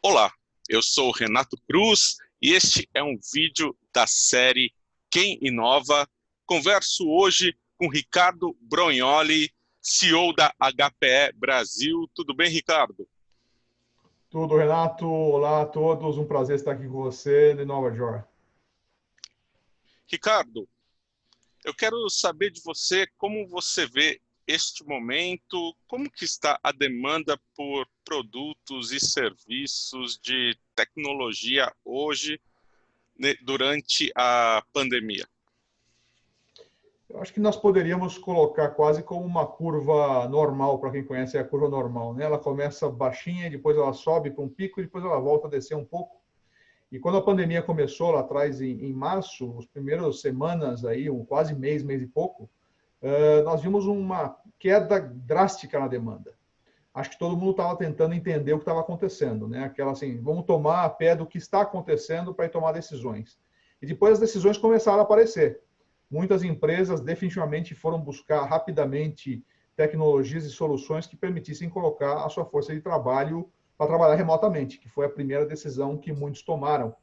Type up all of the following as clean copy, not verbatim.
Olá, eu sou o Renato Cruz e este é um vídeo da série Quem Inova. Converso hoje com Ricardo Brognoli, CEO da HPE Brasil. Tudo bem, Ricardo? Tudo, Renato. Olá a todos. Um prazer estar aqui com você de Nova York. Ricardo, eu quero saber de você como você vê este momento, como que está a demanda por produtos e serviços de tecnologia hoje, durante a pandemia. Eu acho que nós poderíamos colocar quase como uma curva normal, para quem conhece a curva normal, né? Ela começa baixinha, depois ela sobe para um pico e depois ela volta a descer um pouco. E quando a pandemia começou lá atrás, em março, as primeiras semanas, aí, quase mês e pouco, nós vimos uma queda drástica na demanda. Acho que todo mundo estava tentando entender o que estava acontecendo, né? Aquela assim, vamos tomar a pé do que está acontecendo para tomar decisões. E depois as decisões começaram a aparecer. Muitas empresas definitivamente foram buscar rapidamente tecnologias e soluções que permitissem colocar a sua força de trabalho para trabalhar remotamente, que foi a primeira decisão que muitos tomaram.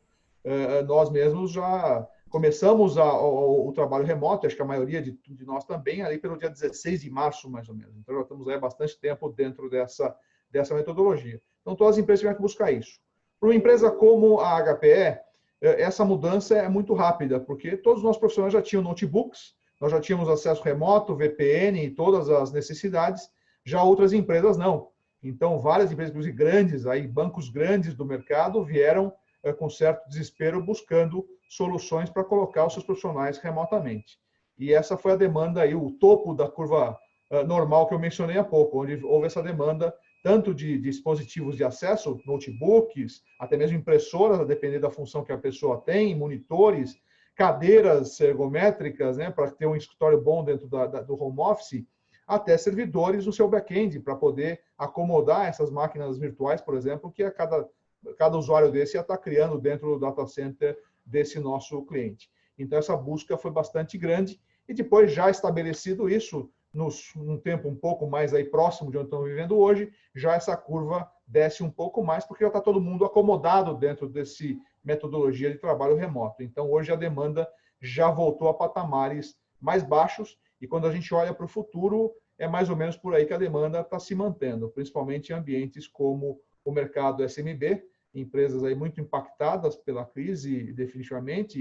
Nós mesmos já começamos o trabalho remoto, acho que a maioria de nós também, ali pelo dia 16 de março, mais ou menos. Então, já estamos aí há bastante tempo dentro dessa metodologia. Então, todas as empresas tiveram que buscar isso. Para uma empresa como a HPE, essa mudança é muito rápida, porque todos os nossos profissionais já tinham notebooks, nós já tínhamos acesso remoto, VPN e todas as necessidades, já outras empresas não. Então, várias empresas, inclusive grandes, aí, bancos grandes do mercado, vieram com certo desespero buscando soluções para colocar os seus profissionais remotamente. E essa foi a demanda aí, o topo da curva normal que eu mencionei há pouco, onde houve essa demanda tanto de dispositivos de acesso, notebooks, até mesmo impressoras, a depender da função que a pessoa tem, monitores, cadeiras ergométricas, né, para ter um escritório bom dentro do home office, até servidores no seu back-end, para poder acomodar essas máquinas virtuais, por exemplo, que cada usuário desse ia estar criando dentro do data center desse nosso cliente. Então, essa busca foi bastante grande e depois, já estabelecido isso, num tempo um pouco mais aí próximo de onde estamos vivendo hoje, já essa curva desce um pouco mais, porque já está todo mundo acomodado dentro desse metodologia de trabalho remoto. Então, hoje a demanda já voltou a patamares mais baixos e quando a gente olha para o futuro, é mais ou menos por aí que a demanda está se mantendo, principalmente em ambientes como o mercado SMB, empresas aí muito impactadas pela crise, definitivamente,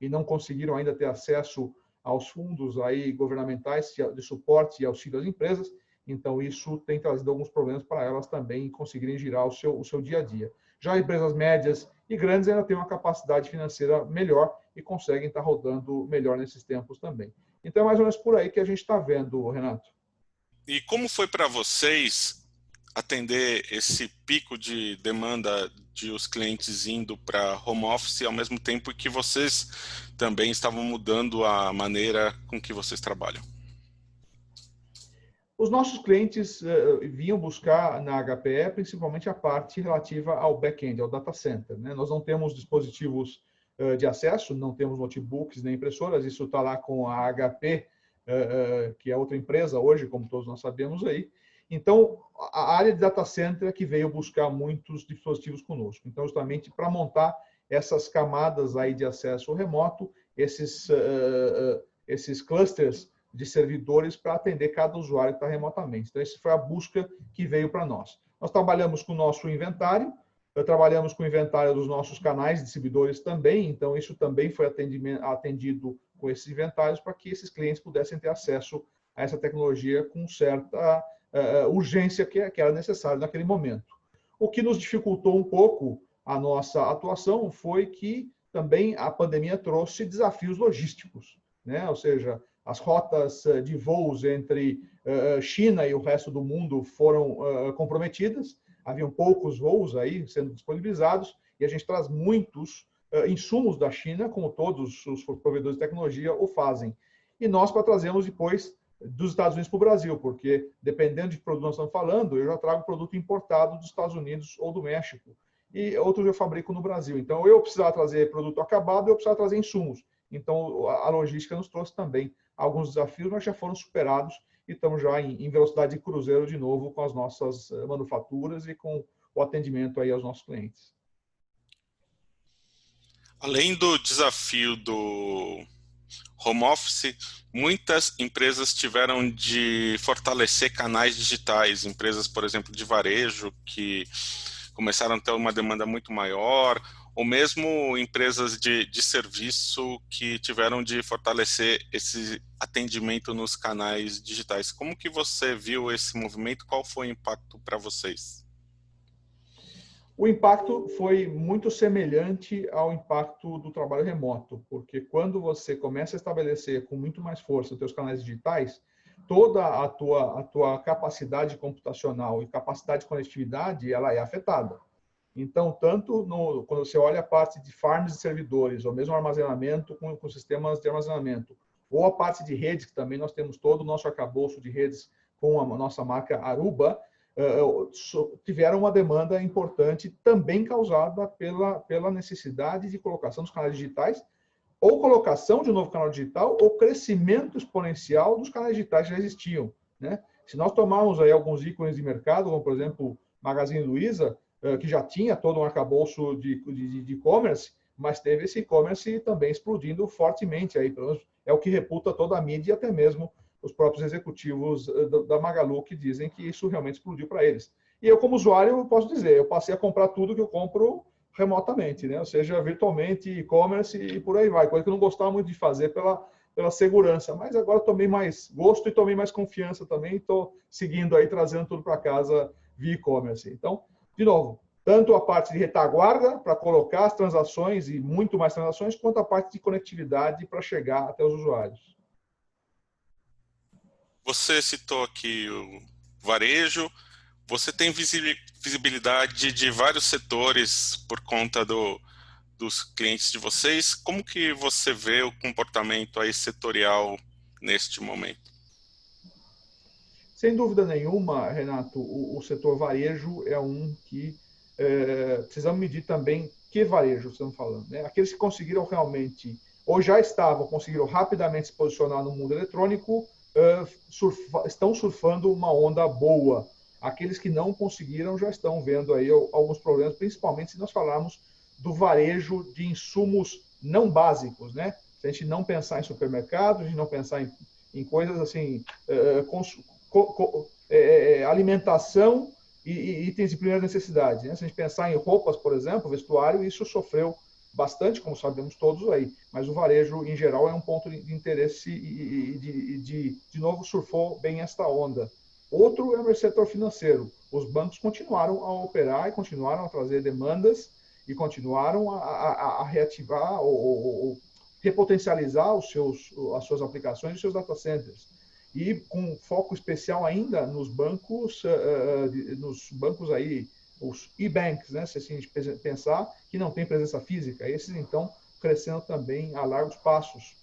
e não conseguiram ainda ter acesso aos fundos aí governamentais de suporte e auxílio às empresas. Então, isso tem trazido alguns problemas para elas também conseguirem girar o seu dia a dia. Já empresas médias e grandes ainda têm uma capacidade financeira melhor e conseguem estar rodando melhor nesses tempos também. Então, é mais ou menos por aí que a gente está vendo, Renato. E como foi para vocês atender esse pico de demanda de os clientes indo para home office ao mesmo tempo que vocês também estavam mudando a maneira com que vocês trabalham? Os nossos clientes vinham buscar na HPE principalmente a parte relativa ao back-end, ao data center, né? Nós não temos dispositivos de acesso, não temos notebooks nem impressoras, isso está lá com a HP, que é outra empresa hoje, como todos nós sabemos aí. Então, a área de data center é que veio buscar muitos dispositivos conosco. Então, justamente para montar essas camadas aí de acesso remoto, esses clusters de servidores para atender cada usuário que está remotamente. Então, essa foi a busca que veio para nós. Nós trabalhamos com o nosso inventário, trabalhamos com o inventário dos nossos canais distribuidores também, então isso também foi atendido com esses inventários para que esses clientes pudessem ter acesso a essa tecnologia com certa urgência que era necessário naquele momento. O que nos dificultou um pouco a nossa atuação foi que também a pandemia trouxe desafios logísticos, né? Ou seja, as rotas de voos entre China e o resto do mundo foram comprometidas, haviam poucos voos aí sendo disponibilizados, e a gente traz muitos insumos da China, como todos os provedores de tecnologia o fazem. E nós para trazermos depois dos Estados Unidos para o Brasil, porque dependendo de que produto nós estamos falando, eu já trago produto importado dos Estados Unidos ou do México, e outros eu fabrico no Brasil. Então, eu precisava trazer produto acabado, eu precisava trazer insumos. Então, a logística nos trouxe também alguns desafios, mas já foram superados e estamos já em velocidade de cruzeiro de novo com as nossas manufaturas e com o atendimento aí aos nossos clientes. Além do desafio do home office, muitas empresas tiveram de fortalecer canais digitais, empresas, por exemplo, de varejo, que começaram a ter uma demanda muito maior, ou mesmo empresas de serviço que tiveram de fortalecer esse atendimento nos canais digitais. Como que você viu esse movimento? Qual foi o impacto para vocês? O impacto foi muito semelhante ao impacto do trabalho remoto, porque quando você começa a estabelecer com muito mais força os seus canais digitais, toda a tua capacidade computacional e capacidade de conectividade, ela é afetada. Então, quando você olha a parte de farms de servidores, ou mesmo armazenamento com sistemas de armazenamento, ou a parte de redes, que também nós temos todo o nosso arcabouço de redes com a nossa marca Aruba, tiveram uma demanda importante também causada pela necessidade de colocação dos canais digitais, ou colocação de um novo canal digital, ou crescimento exponencial dos canais digitais que já existiam, né? Se nós tomarmos aí alguns ícones de mercado, como por exemplo Magazine Luiza, que já tinha todo um arcabouço de e-commerce, mas teve esse e-commerce também explodindo fortemente aí, pelo menos é o que reputa toda a mídia e até mesmo os próprios executivos da Magalu que dizem que isso realmente explodiu para eles. E eu, como usuário, eu posso dizer, eu passei a comprar tudo que eu compro remotamente, né? Ou seja, virtualmente, e-commerce e por aí vai. Coisa que eu não gostava muito de fazer pela segurança, mas agora tomei mais gosto e tomei mais confiança também. Estou seguindo aí, trazendo tudo para casa via e-commerce. Então, de novo, tanto a parte de retaguarda para colocar as transações e muito mais transações, quanto a parte de conectividade para chegar até os usuários. Você citou aqui o varejo. Você tem visibilidade de vários setores por conta dos clientes de vocês. Como que você vê o comportamento aí setorial neste momento? Sem dúvida nenhuma, Renato, o setor varejo é um que precisamos medir também que varejo estamos falando, né? Aqueles que conseguiram realmente, ou já estavam, conseguiram rapidamente se posicionar no mundo eletrônico, estão surfando uma onda boa. Aqueles que não conseguiram já estão vendo aí alguns problemas, principalmente se nós falarmos do varejo de insumos não básicos, né? Se a gente não pensar em supermercados, a gente não pensar em coisas assim, alimentação e itens de primeira necessidade, né? Se a gente pensar em roupas, por exemplo, vestuário, isso sofreu bastante, como sabemos todos aí, mas o varejo, em geral, é um ponto de interesse e, de novo, surfou bem esta onda. Outro é o setor financeiro. Os bancos continuaram a operar e continuaram a trazer demandas e continuaram a reativar ou repotencializar as suas aplicações e os seus data centers. E com foco especial ainda nos bancos aí, os e-banks, né? Se a gente pensar que não tem presença física, esses então crescendo também a largos passos.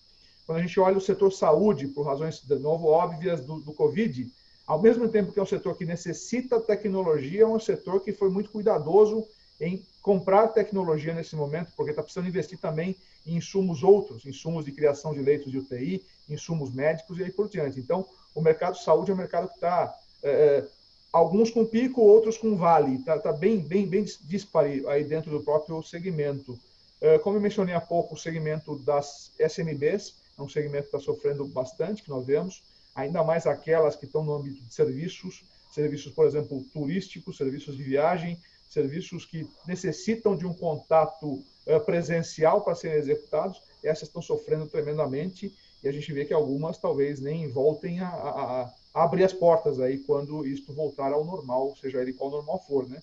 Quando a gente olha o setor saúde, por razões de novo óbvias do Covid, ao mesmo tempo que é um setor que necessita tecnologia, é um setor que foi muito cuidadoso em comprar tecnologia nesse momento, porque está precisando investir também em insumos outros, insumos de criação de leitos de UTI, insumos médicos e aí por diante. Então, o mercado de saúde é um mercado que está alguns com pico, outros com vale, está bem disparo aí dentro do próprio segmento. Como eu mencionei há pouco, o segmento das SMBs é um segmento que está sofrendo bastante, que nós vemos, ainda mais aquelas que estão no âmbito de serviços, por exemplo, turísticos, serviços de viagem, serviços que necessitam de um contato presencial para serem executados, essas estão sofrendo tremendamente e a gente vê que algumas talvez nem voltem a abrir as portas aí quando isto voltar ao normal, seja ele qual normal for, né?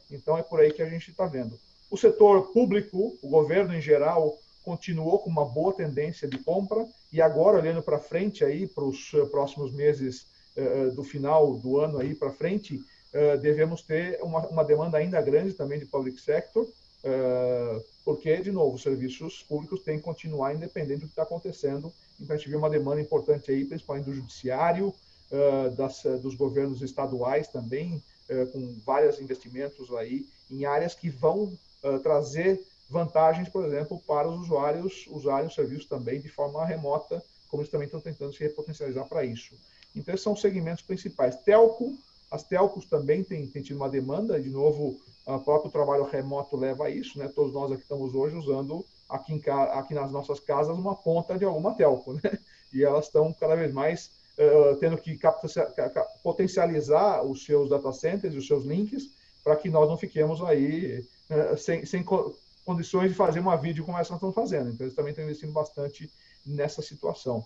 Então é por aí que a gente está vendo. O setor público, o governo em geral, continuou com uma boa tendência de compra e agora olhando para frente aí para os próximos meses do final do ano aí para frente, devemos ter uma demanda ainda grande também de public sector, porque, de novo, os serviços públicos têm que continuar independente do que está acontecendo. Então, a gente vê uma demanda importante aí, principalmente do judiciário, dos governos estaduais também, com vários investimentos aí em áreas que vão trazer vantagens, por exemplo, para os usuários usarem os serviços também de forma remota, como eles também estão tentando se repotencializar para isso. Então, esses são os segmentos principais. Telco, As telcos também têm tido uma demanda, de novo, o próprio trabalho remoto leva a isso, né? Todos nós aqui estamos hoje usando, aqui nas nossas casas, uma ponta de alguma telco, né? E elas estão cada vez mais tendo que potencializar os seus data centers, os seus links, para que nós não fiquemos aí sem condições de fazer uma vídeo como essa que nós estamos fazendo. Então, eles também estão investindo bastante nessa situação.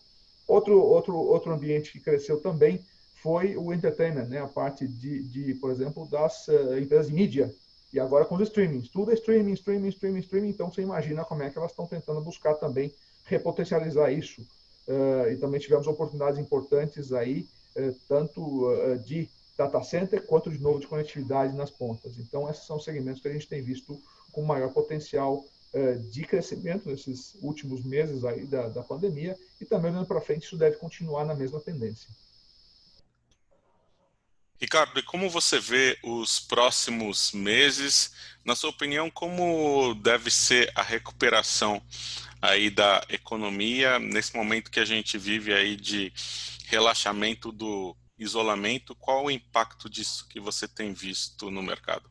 Outro ambiente que cresceu também foi o entertainment, né? A parte por exemplo, das empresas de mídia. E agora com os streamings. Tudo é streaming. Então, você imagina como é que elas estão tentando buscar também repotencializar isso. E também tivemos oportunidades importantes aí, tanto de data center quanto, de novo, de conectividade nas pontas. Então, esses são segmentos que a gente tem visto com maior potencial de crescimento nesses últimos meses aí da pandemia, e também, olhando para frente, isso deve continuar na mesma tendência. Ricardo, e como você vê os próximos meses? Na sua opinião, como deve ser a recuperação aí da economia nesse momento que a gente vive aí de relaxamento do isolamento? Qual o impacto disso que você tem visto no mercado?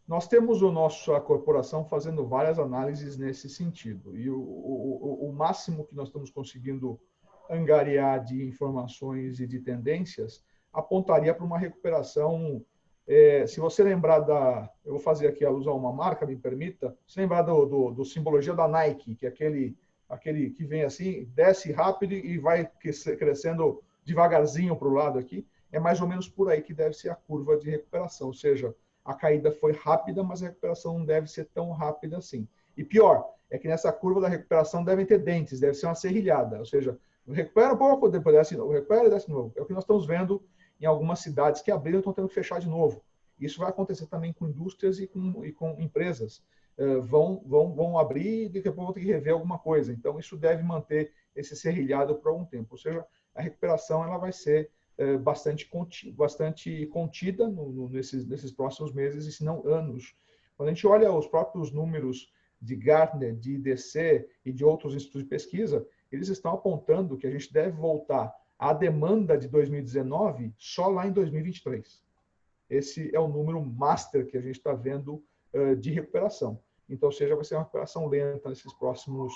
Nós temos a corporação fazendo várias análises nesse sentido, e o máximo que nós estamos conseguindo angariar de informações e de tendências apontaria para uma recuperação. Se você lembrar eu vou fazer aqui alusão a uma marca, me permita, se lembrar do simbologia da Nike, que é aquele que vem assim, desce rápido e vai crescendo devagarzinho para o lado aqui, é mais ou menos por aí que deve ser a curva de recuperação, ou seja, a caída foi rápida, mas a recuperação não deve ser tão rápida assim. E pior, é que nessa curva da recuperação devem ter dentes, deve ser uma serrilhada, ou seja, recupera um pouco, depois desce de novo, recupera e desce de novo. É o que nós estamos vendo em algumas cidades que abriram e estão tendo que fechar de novo. Isso vai acontecer também com indústrias e com empresas. Vão abrir e daqui a pouco vão ter que rever alguma coisa. Então, isso deve manter esse serrilhado por algum tempo. Ou seja, a recuperação ela vai ser bastante contida nesses próximos meses, e se não anos. Quando a gente olha os próprios números de Gartner, de IDC e de outros institutos de pesquisa, eles estão apontando que a gente deve voltar à demanda de 2019 só lá em 2023. Esse é o número master que a gente está vendo de recuperação. Então, ou seja, vai ser uma recuperação lenta nesses próximos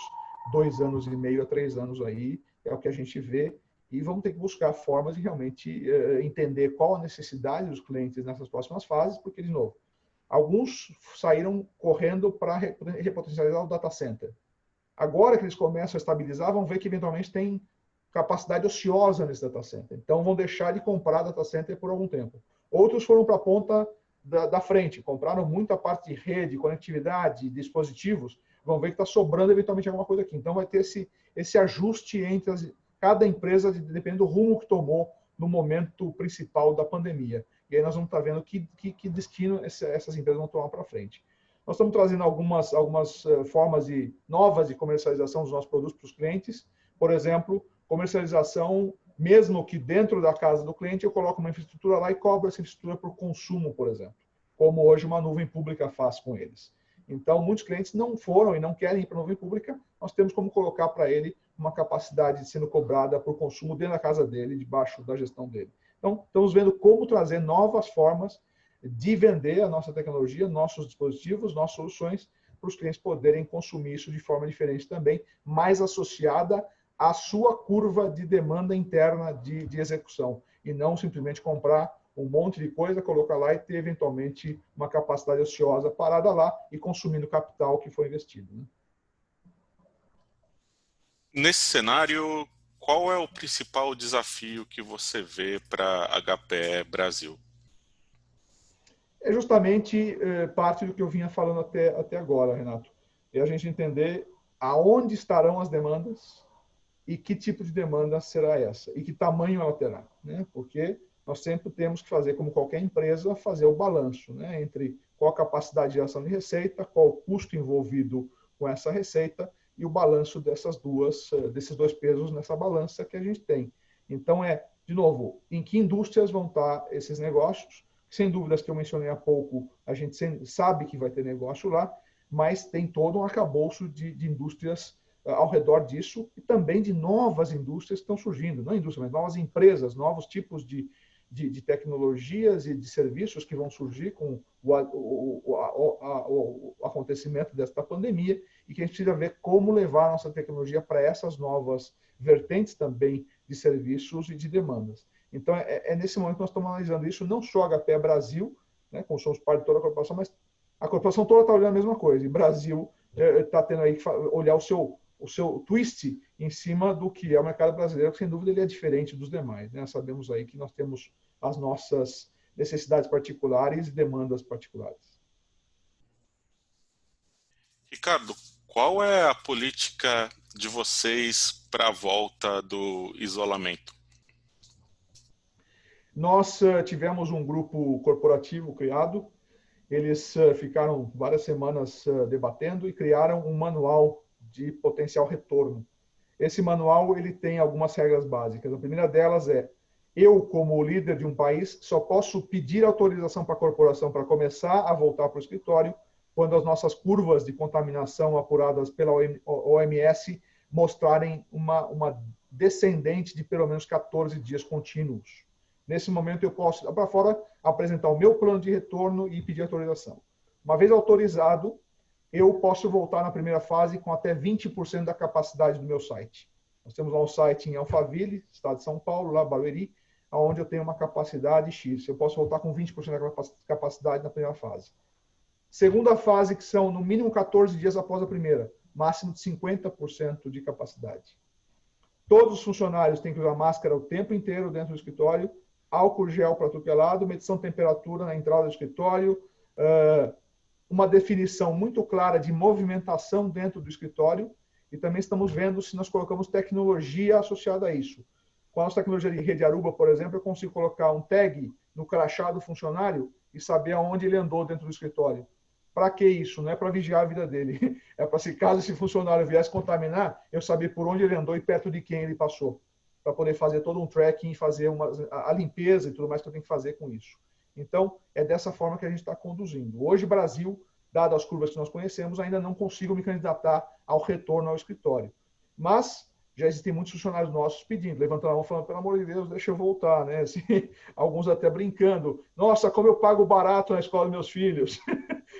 2 anos e meio a 3 anos aí, é o que a gente vê, e vamos ter que buscar formas de realmente entender qual a necessidade dos clientes nessas próximas fases, porque, de novo, alguns saíram correndo para repotencializar o data center. Agora que eles começam a estabilizar, vão ver que eventualmente tem capacidade ociosa nesse data center. Então, vão deixar de comprar data center por algum tempo. Outros foram para a ponta da frente, compraram muita parte de rede, conectividade, dispositivos, vão ver que está sobrando eventualmente alguma coisa aqui. Então, vai ter esse ajuste entre cada empresa, dependendo do rumo que tomou no momento principal da pandemia. E aí nós vamos estar vendo que destino essas empresas vão tomar para frente. Nós estamos trazendo algumas formas novas de comercialização dos nossos produtos para os clientes. Por exemplo, comercialização, mesmo que dentro da casa do cliente eu coloco uma infraestrutura lá e cobro essa infraestrutura por consumo, por exemplo, como hoje uma nuvem pública faz com eles. Então, muitos clientes não foram e não querem ir para a nuvem pública, nós temos como colocar para ele uma capacidade sendo cobrada por consumo dentro da casa dele, debaixo da gestão dele. Então, estamos vendo como trazer novas formas de vender a nossa tecnologia, nossos dispositivos, nossas soluções, para os clientes poderem consumir isso de forma diferente também, mais associada à sua curva de demanda interna de execução, e não simplesmente comprar um monte de coisa, colocar lá e ter eventualmente uma capacidade ociosa parada lá e consumindo o capital que foi investido, né? Nesse cenário, qual é o principal desafio que você vê para a HPE Brasil? É justamente parte do que eu vinha falando até agora, Renato. É a gente entender aonde estarão as demandas e que tipo de demanda será essa e que tamanho ela terá, né? Porque nós sempre temos que fazer, como qualquer empresa, fazer o balanço, né, entre qual a capacidade de geração de receita, qual o custo envolvido com essa receita e o balanço desses dois pesos nessa balança que a gente tem. Então, de novo, em que indústrias vão estar esses negócios? Sem dúvidas, que eu mencionei há pouco, a gente sabe que vai ter negócio lá, mas tem todo um arcabouço de indústrias ao redor disso, e também de novas indústrias que estão surgindo, não indústrias, mas novas empresas, novos tipos de de tecnologias e de serviços que vão surgir com o acontecimento desta pandemia e que a gente precisa ver como levar a nossa tecnologia para essas novas vertentes também de serviços e de demandas. Então, nesse momento que nós estamos analisando isso, não só a HPE Brasil, né, como somos parte de toda a corporação, mas a corporação toda está olhando a mesma coisa. E Brasil está tendo aí que olhar o seu twist em cima do que é o mercado brasileiro, que sem dúvida ele é diferente dos demais, né? Sabemos aí que nós temos as nossas necessidades particulares e demandas particulares. Ricardo, qual é a política de vocês para a volta do isolamento? Nós tivemos um grupo corporativo criado, eles ficaram várias semanas debatendo e criaram um manual de potencial retorno. Esse manual ele tem algumas regras básicas. A primeira delas é: eu, como líder de um país, só posso pedir autorização para a corporação para começar a voltar para o escritório quando as nossas curvas de contaminação apuradas pela OMS mostrarem uma descendente de pelo menos 14 dias contínuos. Nesse momento, eu posso, lá para fora, apresentar o meu plano de retorno e pedir autorização. Uma vez autorizado, eu posso voltar na primeira fase com até 20% da capacidade do meu site. Nós temos lá um site em Alphaville, estado de São Paulo, lá Barueri, onde eu tenho uma capacidade X. Eu posso voltar com 20% da capacidade na primeira fase. Segunda fase, que são no mínimo 14 dias após a primeira, máximo de 50% de capacidade. Todos os funcionários têm que usar máscara o tempo inteiro dentro do escritório, álcool gel para tudo que é lado, medição de temperatura na entrada do escritório, uma definição muito clara de movimentação dentro do escritório, e também estamos vendo se nós colocamos tecnologia associada a isso. Com a nossa tecnologia de rede Aruba, por exemplo, eu consigo colocar um tag no crachá do funcionário e saber aonde ele andou dentro do escritório. Para que isso? Não é para vigiar a vida dele. É para, se caso esse funcionário viesse contaminar, eu saber por onde ele andou e perto de quem ele passou, para poder fazer todo um tracking e fazer a limpeza e tudo mais que eu tenho que fazer com isso. Então, é dessa forma que a gente está conduzindo. Hoje, Brasil, dado as curvas que nós conhecemos, ainda não consigo me candidatar ao retorno ao escritório. Mas já existem muitos funcionários nossos pedindo, levantando a mão, falando: pelo amor de Deus, deixa eu voltar, né? Assim, alguns até brincando: nossa, como eu pago barato na escola dos meus filhos.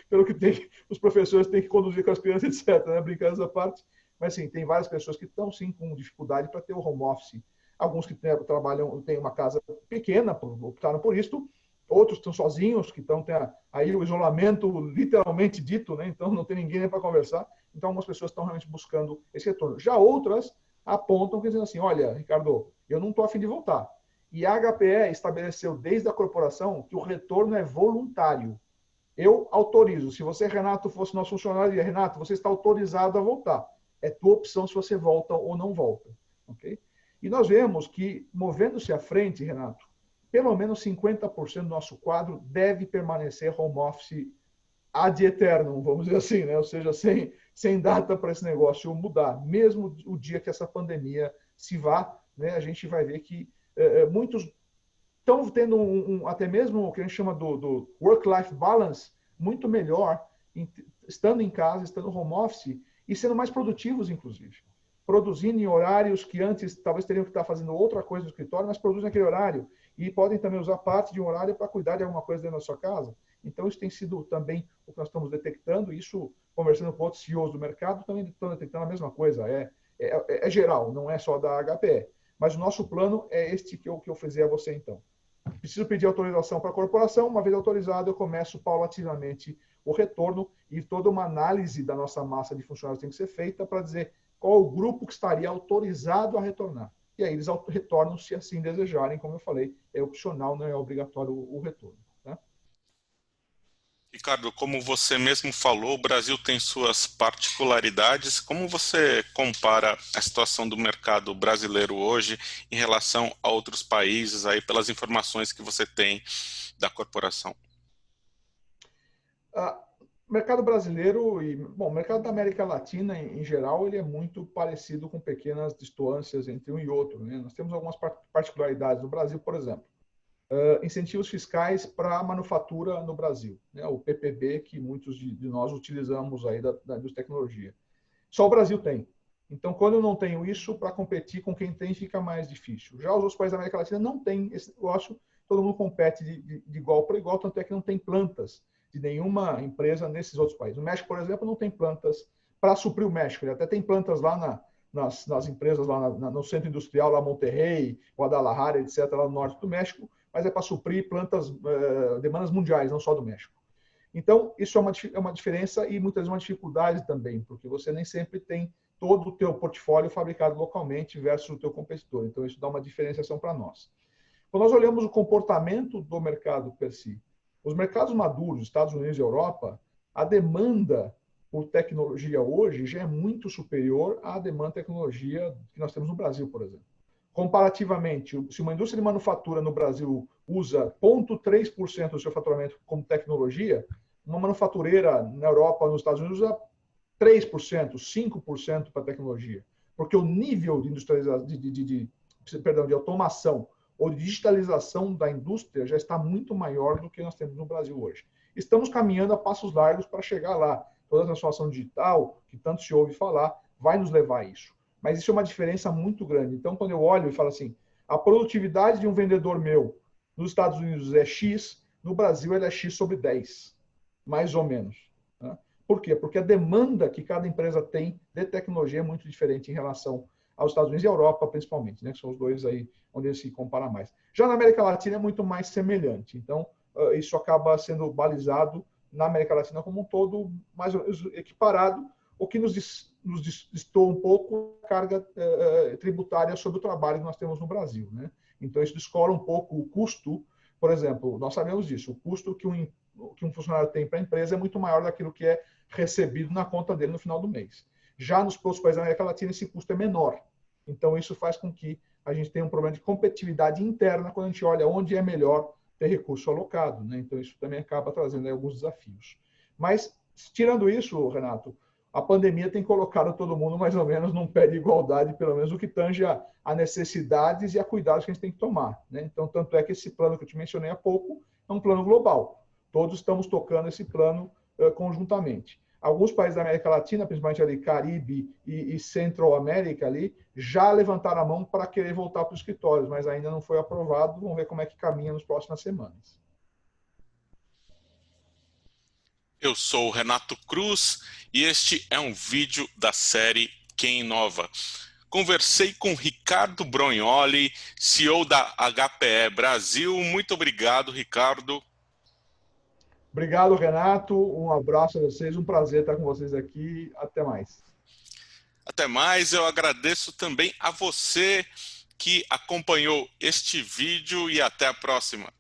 Pelo que os professores têm que conduzir com as crianças, etc. Né? Brincando essa parte. Mas, sim, tem várias pessoas que estão, sim, com dificuldade para ter o home office. Alguns que trabalham, têm uma casa pequena, optaram por isso. Outros estão sozinhos, que estão aí o isolamento literalmente dito, né? Então não tem ninguém para conversar. Então, algumas pessoas estão realmente buscando esse retorno. Já outras apontam, dizendo assim: olha, Ricardo, eu não estou a fim de voltar. E a HPE estabeleceu desde a corporação que o retorno é voluntário. Eu autorizo. Se você, Renato, fosse nosso funcionário, diria: Renato, você está autorizado a voltar. É tua opção se você volta ou não volta. Okay? E nós vemos que, movendo-se à frente, Renato, pelo menos 50% do nosso quadro deve permanecer home office ad eternum, vamos dizer assim, né? Ou seja, sem data para esse negócio mudar. Mesmo o dia que essa pandemia se vá, né, a gente vai ver que muitos estão tendo até mesmo o que a gente chama do work-life balance muito melhor, estando em casa, estando home office e sendo mais produtivos, inclusive. Produzindo em horários que antes talvez teriam que estar fazendo outra coisa no escritório, mas produzem naquele horário. E podem também usar parte de um horário para cuidar de alguma coisa dentro da sua casa. Então, isso tem sido também o que nós estamos detectando. Isso, conversando com outros CEOs do mercado, também estão detectando a mesma coisa. É geral, não é só da HPE. Mas o nosso plano é este que eu fizer a você, então. Preciso pedir autorização para a corporação. Uma vez autorizado, eu começo paulatinamente o retorno e toda uma análise da nossa massa de funcionários tem que ser feita para dizer qual o grupo que estaria autorizado a retornar. E aí eles retornam se assim desejarem, como eu falei, é opcional, não é obrigatório o retorno. Tá? Ricardo, como você mesmo falou, o Brasil tem suas particularidades. Como você compara a situação do mercado brasileiro hoje em relação a outros países, aí pelas informações que você tem da corporação? O mercado brasileiro e o mercado da América Latina, em geral, ele é muito parecido com pequenas distâncias entre um e outro. Né? Nós temos algumas particularidades. No Brasil, por exemplo, incentivos fiscais para a manufatura no Brasil, né? O PPB, que muitos de nós utilizamos aí da indústria de tecnologia. Só o Brasil tem. Então, quando eu não tenho isso, para competir com quem tem, fica mais difícil. Já os outros países da América Latina não têm esse negócio todo mundo compete de igual para igual, tanto é que não tem plantas de nenhuma empresa nesses outros países. O México, por exemplo, não tem plantas para suprir o México. Ele até tem plantas lá nas empresas, lá no centro industrial, lá Monterrey, Guadalajara, etc., lá no norte do México, mas é para suprir plantas, demandas mundiais, não só do México. Então, isso é uma diferença e muitas vezes uma dificuldade também, porque você nem sempre tem todo o teu portfólio fabricado localmente versus o teu competidor. Então, isso dá uma diferenciação para nós. Quando nós olhamos o comportamento do mercado per si, os mercados maduros, Estados Unidos e Europa, a demanda por tecnologia hoje já é muito superior à demanda de tecnologia que nós temos no Brasil, por exemplo. Comparativamente, se uma indústria de manufatura no Brasil usa 0,3% do seu faturamento como tecnologia, uma manufatureira na Europa, nos Estados Unidos, usa 3%, 5% para tecnologia. Porque o nível de industrialização, de automação ou de digitalização da indústria já está muito maior do que nós temos no Brasil hoje. Estamos caminhando a passos largos para chegar lá. Toda a transformação digital, que tanto se ouve falar, vai nos levar a isso. Mas isso é uma diferença muito grande. Então, quando eu olho e falo assim, a produtividade de um vendedor meu nos Estados Unidos é X, no Brasil ela é X sobre 10, mais ou menos. Né? Por quê? Porque a demanda que cada empresa tem de tecnologia é muito diferente em relação aos Estados Unidos e à Europa, principalmente, né? Que são os dois aí onde ele se compara mais. Já na América Latina é muito mais semelhante. Então, isso acaba sendo balizado na América Latina como um todo, mais ou menos equiparado, o que nos destoa um pouco a carga tributária sobre o trabalho que nós temos no Brasil. Né? Então, isso descola um pouco o custo. Por exemplo, nós sabemos disso, o custo que um funcionário tem para a empresa é muito maior daquilo que é recebido na conta dele no final do mês. Já nos outros países da América Latina, esse custo é menor. Então, isso faz com que a gente tenha um problema de competitividade interna quando a gente olha onde é melhor ter recurso alocado. Né? Então, isso também acaba trazendo aí alguns desafios. Mas, tirando isso, Renato, a pandemia tem colocado todo mundo mais ou menos num pé de igualdade, pelo menos o que tange a necessidades e a cuidados que a gente tem que tomar. Né? Então, tanto é que esse plano que eu te mencionei há pouco é um plano global. Todos estamos tocando esse plano conjuntamente. Alguns países da América Latina, principalmente ali Caribe e Central América ali, já levantaram a mão para querer voltar para os escritórios, mas ainda não foi aprovado. Vamos ver como é que caminha nas próximas semanas. Eu sou o Renato Cruz e este é um vídeo da série Quem Inova. Conversei com Ricardo Brognoli, CEO da HPE Brasil. Muito obrigado, Ricardo. Obrigado, Renato. Um abraço a vocês. Um prazer estar com vocês aqui. Até mais. Até mais. Eu agradeço também a você que acompanhou este vídeo e até a próxima.